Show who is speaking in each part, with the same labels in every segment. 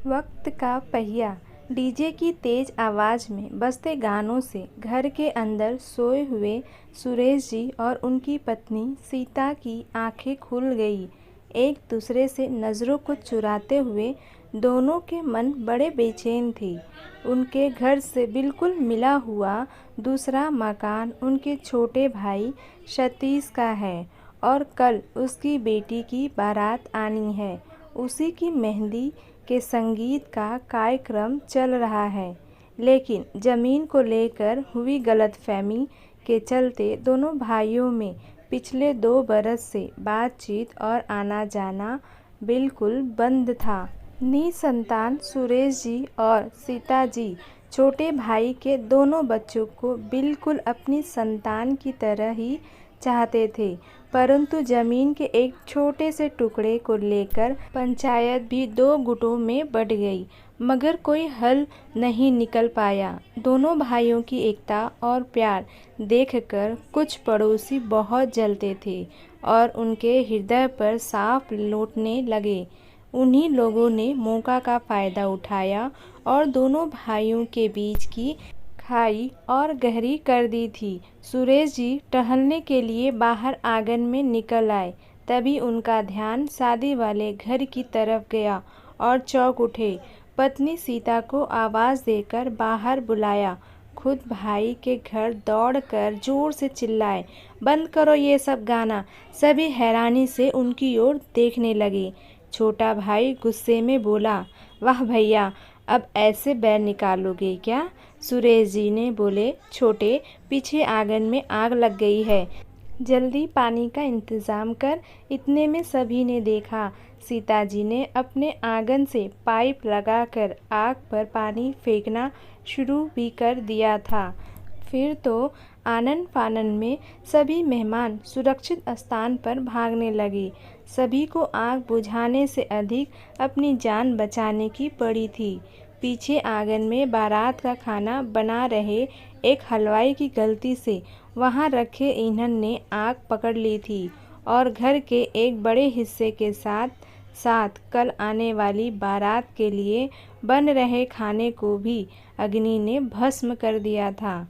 Speaker 1: वक्त का पहिया डीजे की तेज आवाज़ में बजते गानों से घर के अंदर सोए हुए सुरेश जी और उनकी पत्नी सीता की आंखें खुल गई। एक दूसरे से नज़रों को चुराते हुए दोनों के मन बड़े बेचैन थे। उनके घर से बिल्कुल मिला हुआ दूसरा मकान उनके छोटे भाई सतीश का है और कल उसकी बेटी की बारात आनी है। उसी की मेहंदी के संगीत का कार्यक्रम चल रहा है, लेकिन ज़मीन को लेकर हुई गलतफहमी के चलते दोनों भाइयों में पिछले 2 बरस से बातचीत और आना जाना बिल्कुल बंद था। निसंतान सुरेश जी और सीता जी छोटे भाई के दोनों बच्चों को बिल्कुल अपनी संतान की तरह ही चाहते थे, परंतु जमीन के एक छोटे से टुकड़े को लेकर पंचायत भी 2 गुटों में बंट गई, मगर कोई हल नहीं निकल पाया। दोनों भाइयों की एकता और प्यार देखकर कुछ पड़ोसी बहुत जलते थे और उनके हृदय पर सांप लौटने लगे। उन्हीं लोगों ने मौका का फ़ायदा उठाया और दोनों भाइयों के बीच की खाई और गहरी कर दी थी। सुरेश जी टहलने के लिए बाहर आंगन में निकल आए, तभी उनका ध्यान शादी वाले घर की तरफ गया और चौंक उठे। पत्नी सीता को आवाज़ देकर बाहर बुलाया। खुद भाई के घर दौड़कर जोर से चिल्लाए, बंद करो ये सब गाना। सभी हैरानी से उनकी ओर देखने लगे। छोटा भाई गुस्से में बोला, वाह भैया, अब ऐसे बैर निकालोगे क्या? सुरेश जी ने बोले, छोटे, पीछे आंगन में आग लग गई है, जल्दी पानी का इंतज़ाम कर। इतने में सभी ने देखा सीता जी ने अपने आंगन से पाइप लगाकर आग पर पानी फेंकना शुरू भी कर दिया था। फिर तो आनन फानन में सभी मेहमान सुरक्षित स्थान पर भागने लगे। सभी को आग बुझाने से अधिक अपनी जान बचाने की पड़ी थी। पीछे आंगन में बारात का खाना बना रहे एक हलवाई की गलती से वहां रखे ईंधन ने आग पकड़ ली थी और घर के एक बड़े हिस्से के साथ साथ कल आने वाली बारात के लिए बन रहे खाने को भी अग्नि ने भस्म कर दिया था।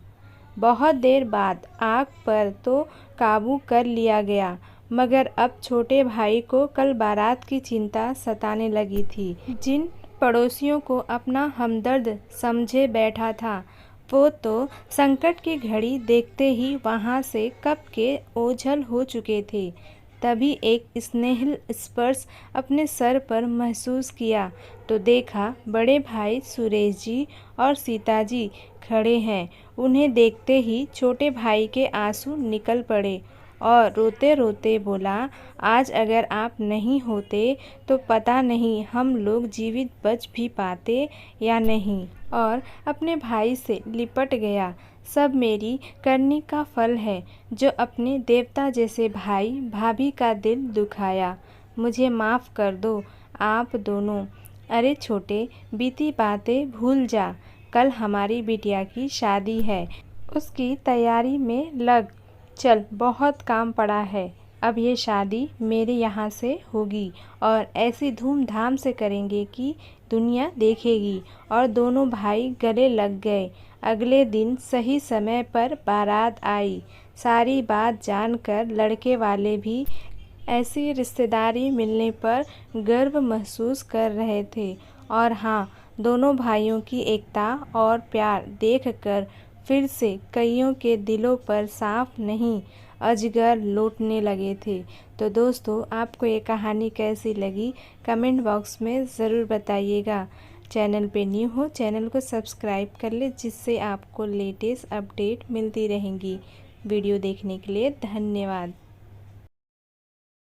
Speaker 1: बहुत देर बाद आग पर तो काबू कर लिया गया, मगर अब छोटे भाई को कल बारात की चिंता सताने लगी थी। जिन पड़ोसियों को अपना हमदर्द समझे बैठा था, वो तो संकट की घड़ी देखते ही वहां से कब के ओझल हो चुके थे। तभी एक स्नेहिल स्पर्श अपने सर पर महसूस किया तो देखा बड़े भाई सुरेश जी और सीता जी खड़े हैं। उन्हें देखते ही छोटे भाई के आंसू निकल पड़े और रोते रोते बोला, आज अगर आप नहीं होते तो पता नहीं हम लोग जीवित बच भी पाते या नहीं। और अपने भाई से लिपट गया। सब मेरी करनी का फल है जो अपने देवता जैसे भाई भाभी का दिल दुखाया। मुझे माफ़ कर दो आप दोनों। अरे छोटे, बीती बातें भूल जा। कल हमारी बिटिया की शादी है, उसकी तैयारी में लग। चल, बहुत काम पड़ा है। अब ये शादी मेरे यहाँ से होगी और ऐसी धूमधाम से करेंगे कि दुनिया देखेगी। और दोनों भाई गले लग गए। अगले दिन सही समय पर बारात आई। सारी बात जानकर लड़के वाले भी ऐसी रिश्तेदारी मिलने पर गर्व महसूस कर रहे थे। और हाँ, दोनों भाइयों की एकता और प्यार देखकर फिर से कईयों के दिलों पर सांप नहीं अजगर लौटने लगे थे। तो दोस्तों, आपको ये कहानी कैसी लगी कमेंट बॉक्स में ज़रूर बताइएगा। चैनल पे न्यू हो चैनल को सब्सक्राइब कर ले, जिससे आपको लेटेस्ट अपडेट मिलती रहेंगी। वीडियो देखने के लिए धन्यवाद।